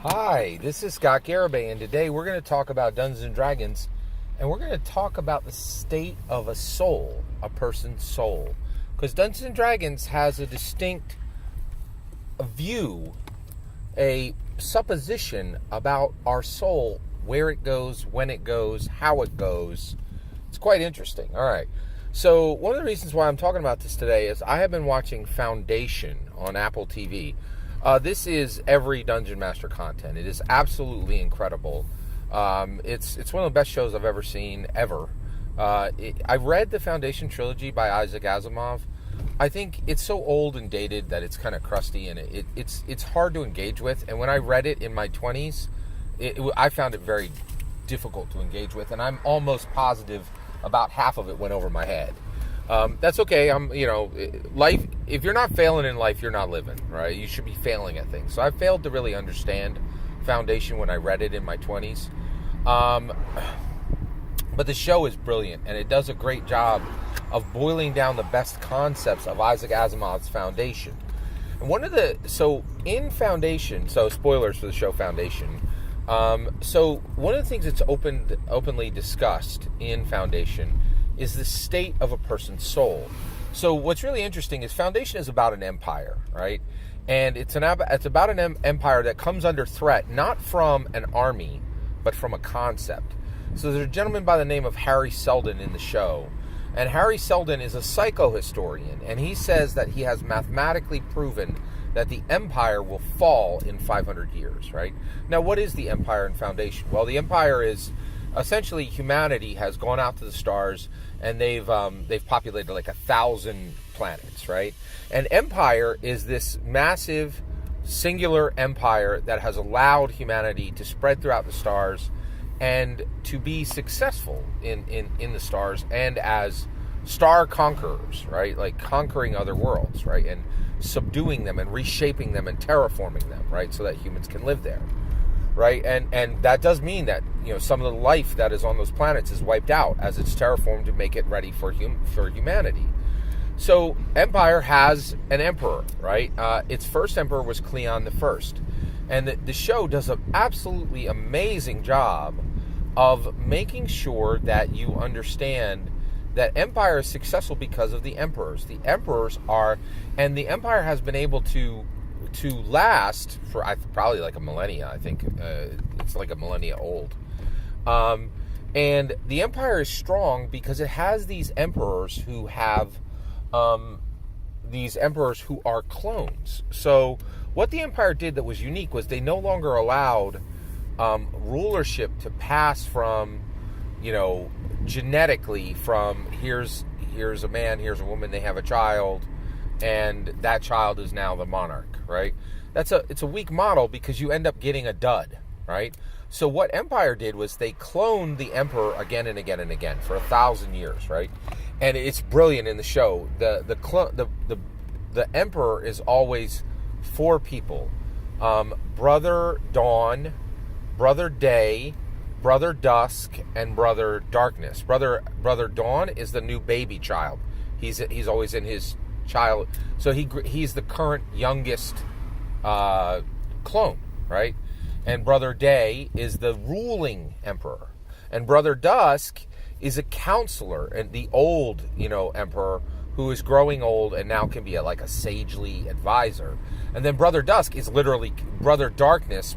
Hi, this is Scott Garibay, and today we're going to talk about Dungeons and Dragons, and we're going to talk about the state of a soul, a person's soul. Because Dungeons and Dragons has a distinct view, a supposition about our soul, where it goes, when it goes, how it goes. It's quite interesting. All right. So one of the reasons why I'm talking about this today is I have been watching Foundation on Apple TV. This is every Dungeon Master content. It is absolutely incredible. It's one of the best shows I've ever seen, ever. I read the Foundation trilogy by Isaac Asimov. I think it's so old and dated that it's kind of crusty, and it's hard to engage with. And when I read it in my 20s, I found it very difficult to engage with, and I'm almost positive about half of it went over my head. That's okay. Life, if you're not failing in life, you're not living, right? You should be failing at things. So I failed to really understand Foundation when I read it in my 20s. But the show is brilliant, and it does a great job of boiling down the best concepts of Isaac Asimov's Foundation. And in Foundation, so spoilers for the show Foundation. So one of the things that's openly discussed in Foundation is the state of a person's soul. So what's really interesting is Foundation is about an empire, right? And it's about an empire that comes under threat, not from an army, but from a concept. So there's a gentleman by the name of Harry Seldon in the show. And Harry Seldon is a psychohistorian, and he says that he has mathematically proven that the empire will fall in 500 years, right? Now, what is the empire and Foundation? Well, the empire is essentially humanity has gone out to the stars, and they've populated like 1,000 planets, right? And empire is this massive singular empire that has allowed humanity to spread throughout the stars and to be successful in the stars and as star conquerors, right? Like conquering other worlds, right? And subduing them and reshaping them and terraforming them, right? So that humans can live there, right? And that does mean that, some of the life that is on those planets is wiped out as it's terraformed to make it ready for humanity. So Empire has an emperor, right? Its first emperor was Cleon the First. And the show does an absolutely amazing job of making sure that you understand that Empire is successful because of the emperors. The emperors and the Empire has been able to last for probably like a millennia. I think it's like a millennia old. And the Empire is strong because it has these emperors who are clones. So what the Empire did that was unique was they no longer allowed rulership to pass from, genetically from here's a man, here's a woman, they have a child, and that child is now the monarch, right? It's a weak model because you end up getting a dud, right? So what Empire did was they cloned the emperor again and again and again for 1,000 years, right? And it's brilliant in the show. The emperor is always 4 people: Brother Dawn, Brother Day, Brother Dusk, and Brother Darkness. Brother Dawn is the new baby child. He's always in his child, so he's the current youngest clone, right? And Brother Day is the ruling emperor, and Brother Dusk is a counselor, and the old emperor who is growing old and now can be a sagely advisor. And then Brother Dusk is literally Brother Darkness.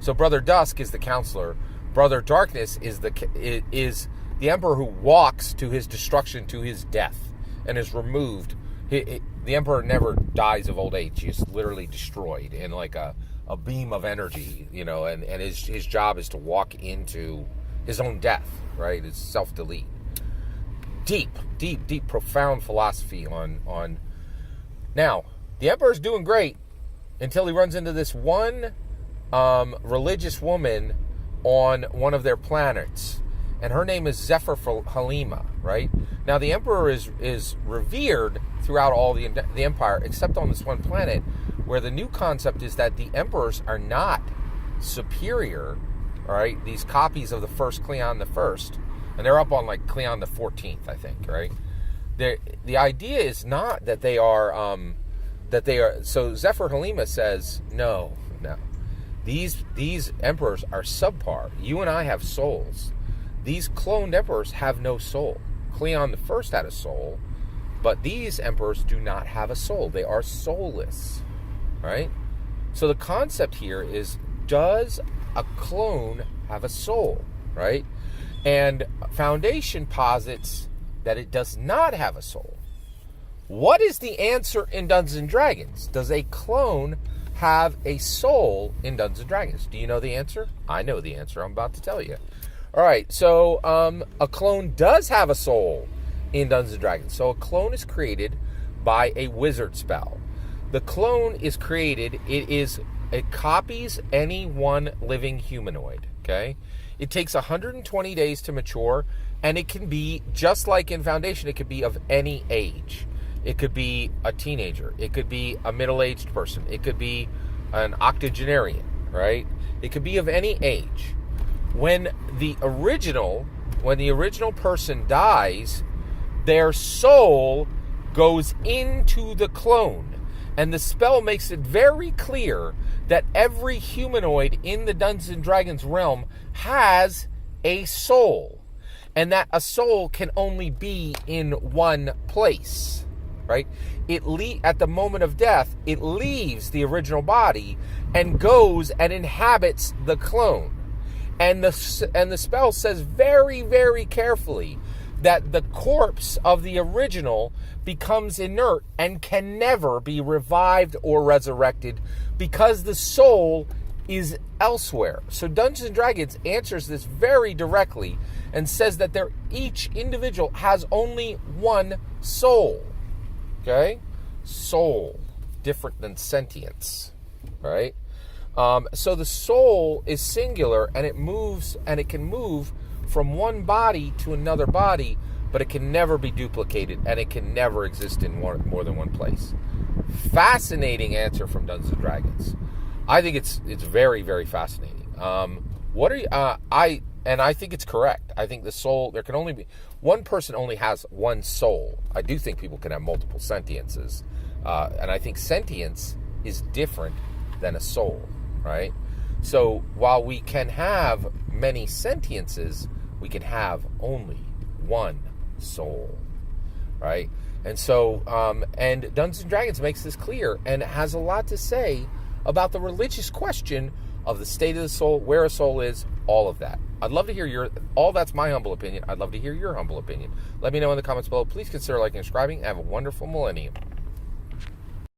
So Brother Dusk is the counselor. Brother Darkness is the emperor who walks to his destruction, to his death, and is removed. The emperor never dies of old age. He is literally destroyed in a beam of energy, and his job is to walk into his own death, right? It's self-delete. Deep, profound philosophy on. Now, the emperor's doing great until he runs into this one religious woman on one of their planets, and her name is Zephyr Halima, right? Now, the emperor is revered throughout all the empire, except on this one planet, where the new concept is that the emperors are not superior, all right? These copies of the first Cleon the First, and they're up on Cleon the 14th, I think, right? The idea is not that they are. So Zephyr Halima says no. These emperors are subpar. You and I have souls. These cloned emperors have no soul. Cleon the First had a soul, but these emperors do not have a soul. They are soulless, right? So the concept here is, does a clone have a soul, right? And Foundation posits that it does not have a soul. What is the answer in Dungeons and Dragons? Does a clone have a soul in Dungeons and Dragons? Do you know the answer? I know the answer. I'm about to tell you. All right, so a clone does have a soul in Dungeons and Dragons. So a clone is created by a wizard spell. The clone is created, it copies any one living humanoid, okay? It takes 120 days to mature, and it can be, just like in Foundation, it could be of any age. It could be a teenager. It could be a middle-aged person. It could be an octogenarian, right? It could be of any age. When the original person dies, their soul goes into the clone. And the spell makes it very clear that every humanoid in the Dungeons and Dragons realm has a soul. And that a soul can only be in one place, right? At the moment of death, it leaves the original body and goes and inhabits the clone. And the spell says very, very carefully that the corpse of the original becomes inert and can never be revived or resurrected because the soul is elsewhere. So Dungeons and Dragons answers this very directly and says that each individual has only one soul. Okay? Soul. Different than sentience. Right? So the soul is singular, and it can move from one body to another body, but it can never be duplicated, and it can never exist in more than one place. Fascinating answer from Dungeons and Dragons. I think it's very, very fascinating. I think it's correct. I think the soul, there can only be one person, only has one soul. I do think people can have multiple sentiences, and I think sentience is different than a soul, right? So while we can have many sentiences, we can have only one soul, right? And so, and Dungeons and Dragons makes this clear, and it has a lot to say about the religious question of the state of the soul, where a soul is, all of that. I'd love to hear that's my humble opinion. I'd love to hear your humble opinion. Let me know in the comments below. Please consider liking and subscribing. Have a wonderful millennium.